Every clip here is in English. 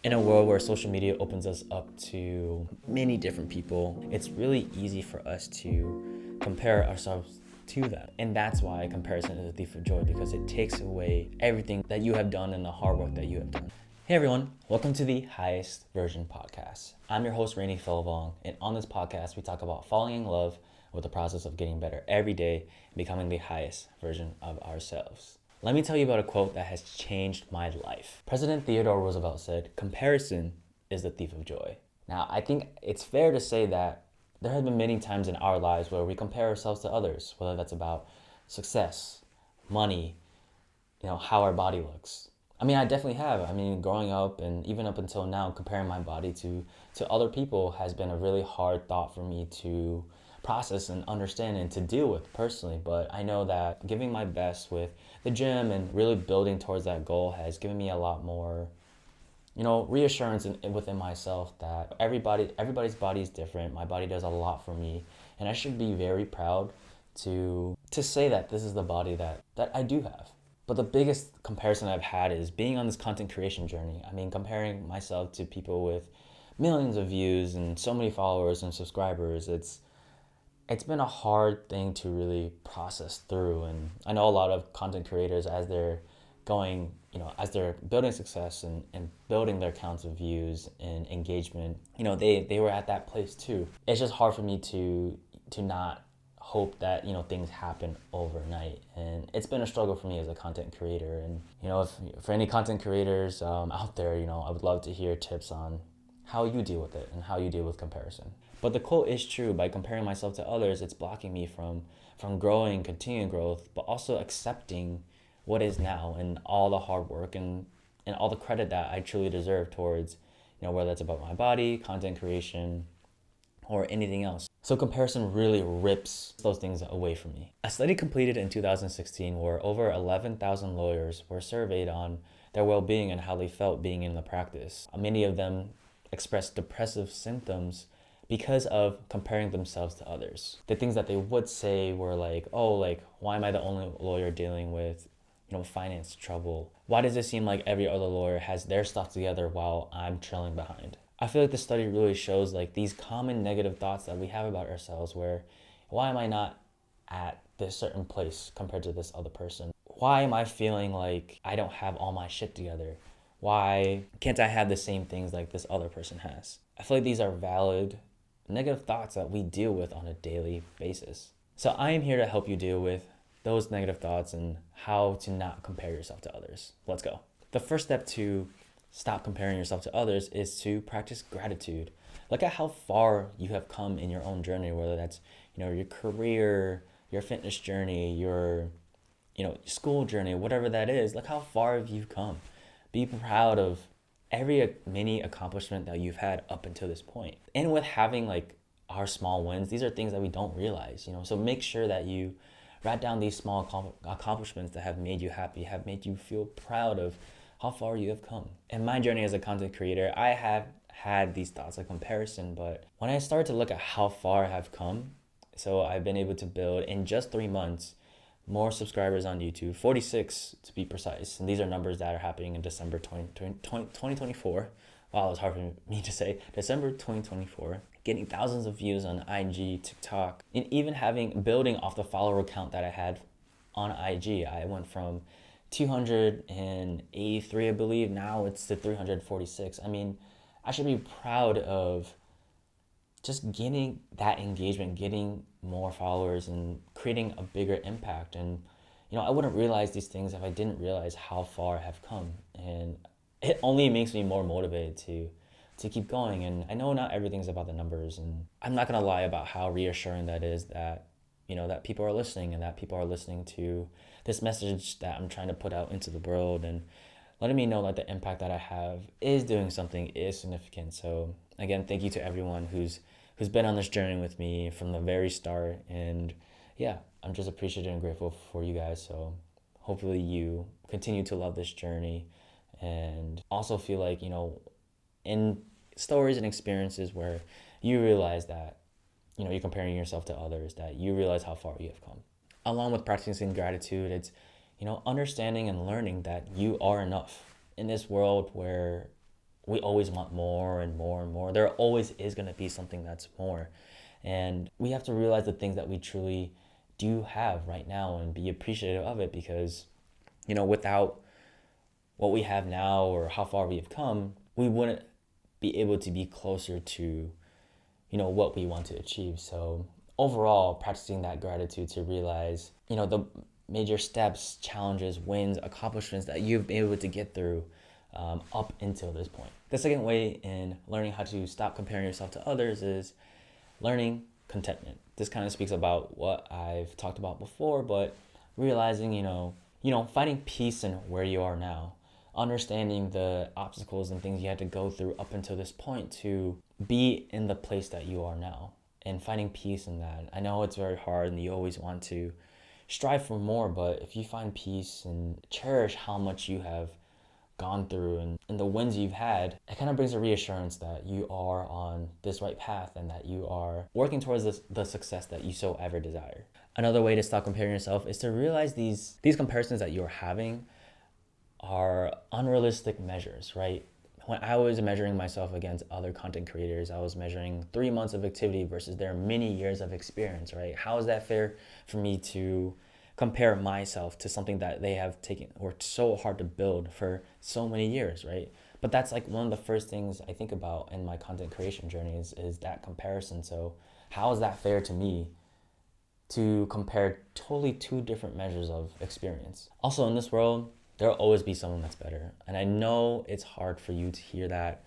In a world where social media opens us up to many different people, it's really easy for us to compare ourselves to them. And that's why comparison is a thief of joy, because it takes away everything that you have done and the hard work that you have done. Hey everyone, welcome to the Highest Version Podcast. I'm your host, Rainy Philvong, and on this podcast, we talk about falling in love with the process of getting better every day and becoming the highest version of ourselves. Let me tell you about a quote that has changed my life. President Theodore Roosevelt said, "Comparison is the thief of joy." Now, I think it's fair to say that there have been many times in our lives where we compare ourselves to others, whether that's about success, money, how our body looks. I definitely have. Growing up and even up until now, comparing my body to other people has been a really hard thought for me to process and understand and to deal with personally. But I know that giving my best with the gym and really building towards that goal has given me a lot more, reassurance within myself that everybody's body is different. My body does a lot for me, and I should be very proud to say that this is the body that I do have. But the biggest comparison I've had is being on this content creation journey. Comparing myself to people with millions of views and so many followers and subscribers, it's been a hard thing to really process through. And I know a lot of content creators, as they're going, as they're building success and building their counts of views and engagement, they were at that place too. It's just hard for me to not hope that things happen overnight, and it's been a struggle for me as a content creator. And if for any content creators out there, I would love to hear tips on how you deal with it and how you deal with comparison. But the quote is true. By comparing myself to others, it's blocking me from growing, continuing growth, but also accepting what is now and all the hard work and all the credit that I truly deserve towards, whether that's about my body, content creation, or anything else. So comparison really rips those things away from me. A study completed in 2016 where over 11,000 lawyers were surveyed on their well-being and how they felt being in the practice. Many of them expressed depressive symptoms because of comparing themselves to others. The things that they would say were like, why am I the only lawyer dealing with, finance trouble? Why does it seem like every other lawyer has their stuff together while I'm trailing behind? I feel like the study really shows like these common negative thoughts that we have about ourselves, where why am I not at this certain place compared to this other person? Why am I feeling like I don't have all my shit together? Why can't I have the same things like this other person has? I feel like these are valid negative thoughts that we deal with on a daily basis. So I am here to help you deal with those negative thoughts and how to not compare yourself to others. Let's go. The first step to stop comparing yourself to others is to practice gratitude. Look at how far you have come in your own journey, whether that's, your career, your fitness journey, your, school journey, whatever that is. Look how far have you come. Be proud of every mini accomplishment that you've had up until this point. And with having like our small wins, these are things that we don't realize, so make sure that you write down these small accomplishments that have made you happy, have made you feel proud of how far you have come. In my journey as a content creator, I have had these thoughts of comparison, but when I started to look at how far I have come, so I've been able to build in just 3 months more subscribers on YouTube, 46 to be precise. And these are numbers that are happening in December 2024. Wow, it's hard for me to say. December 2024, getting thousands of views on IG, TikTok, and even building off the follower count that I had on IG. I went from 283, I believe. Now it's to 346. I should be proud of just getting that engagement, getting more followers and creating a bigger impact. And, I wouldn't realize these things if I didn't realize how far I have come. And it only makes me more motivated to keep going. And I know not everything's about the numbers, and I'm not going to lie about how reassuring that is that, that people are listening and that people are listening to this message that I'm trying to put out into the world, and letting me know that the impact that I have is doing something, is significant. So again, thank you to everyone who's been on this journey with me from the very start. And yeah, I'm just appreciative and grateful for you guys. So hopefully you continue to love this journey and also feel like, in stories and experiences where you realize that, you're comparing yourself to others, that you realize how far you have come. Along with practicing gratitude, it's, understanding and learning that you are enough in this world where we always want more and more and more. There always is going to be something that's more. And we have to realize the things that we truly do have right now and be appreciative of it, because, without what we have now or how far we have come, we wouldn't be able to be closer to, what we want to achieve. So overall, practicing that gratitude to realize, the major steps, challenges, wins, accomplishments that you've been able to get through up until this point. The second way in learning how to stop comparing yourself to others is learning contentment. This kind of speaks about what I've talked about before, but realizing, finding peace in where you are now, understanding the obstacles and things you had to go through up until this point to be in the place that you are now, and finding peace in that. I know it's very hard and you always want to strive for more, but if you find peace and cherish how much you have gone through and the wins you've had, it kind of brings a reassurance that you are on this right path and that you are working towards the success that you so ever desire. Another way to stop comparing yourself is to realize these comparisons that you're having are unrealistic measures, right? When I was measuring myself against other content creators, I was measuring 3 months of activity versus their many years of experience, right? How is that fair for me to compare myself to something that they have taken or so hard to build for so many years, right? But that's like one of the first things I think about in my content creation journey is that comparison. So how is that fair to me to compare totally two different measures of experience? Also, in this world, there'll always be someone that's better. And I know it's hard for you to hear that.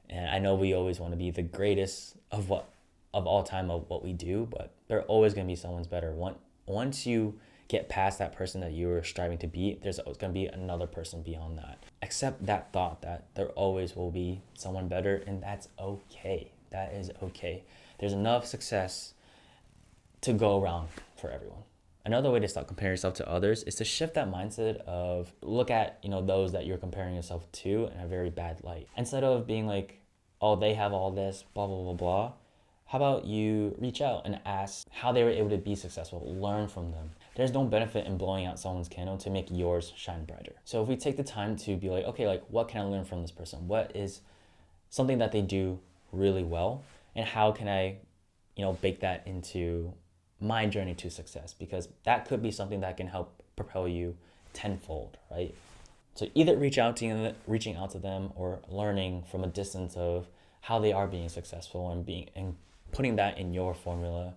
And I know we always want to be the greatest of all time of what we do, but there's always going to be someone's better. Once you get past that person that you were striving to be, there's always going to be another person beyond that. Accept that thought that there always will be someone better, and that's okay. That is okay. There's enough success to go around for everyone. Another way to stop comparing yourself to others is to shift that mindset of look at, those that you're comparing yourself to in a very bad light. Instead of being like, oh, they have all this, blah, blah, blah, blah. How about you reach out and ask how they were able to be successful, learn from them. There's no benefit in blowing out someone's candle to make yours shine brighter. So if we take the time to be like, okay, what can I learn from this person? What is something that they do really well? And how can I, bake that into my journey to success? Because that could be something that can help propel you tenfold, right? So either reaching out to them or learning from a distance of how they are being successful and putting that in your formula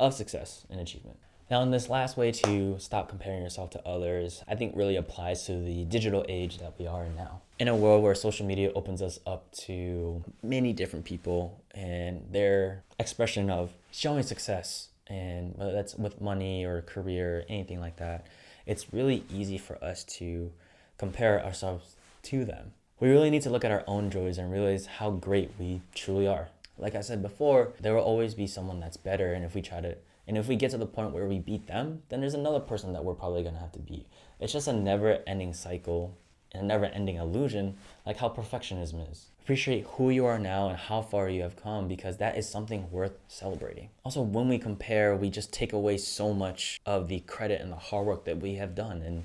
of success and achievement. Now, in this last way to stop comparing yourself to others, I think really applies to the digital age that we are in now. In a world where social media opens us up to many different people and their expression of showing success, and whether that's with money or career, anything like that, it's really easy for us to compare ourselves to them. We really need to look at our own joys and realize how great we truly are. Like I said before, there will always be someone that's better, and if we get to the point where we beat them, then there's another person that we're probably going to have to beat. It's just a never-ending cycle and a never-ending illusion, like how perfectionism is. Appreciate who you are now and how far you have come, because that is something worth celebrating. Also, when we compare, we just take away so much of the credit and the hard work that we have done, and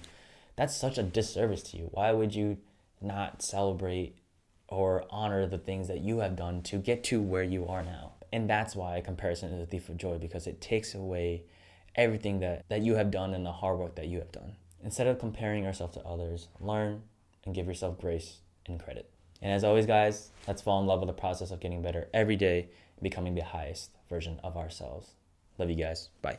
that's such a disservice to you. Why would you not celebrate or honor the things that you have done to get to where you are now? And that's why comparison is a thief of joy, because it takes away everything that you have done and the hard work that you have done. Instead of comparing yourself to others, learn and give yourself grace and credit. And as always, guys, let's fall in love with the process of getting better every day and becoming the highest version of ourselves. Love you guys. Bye.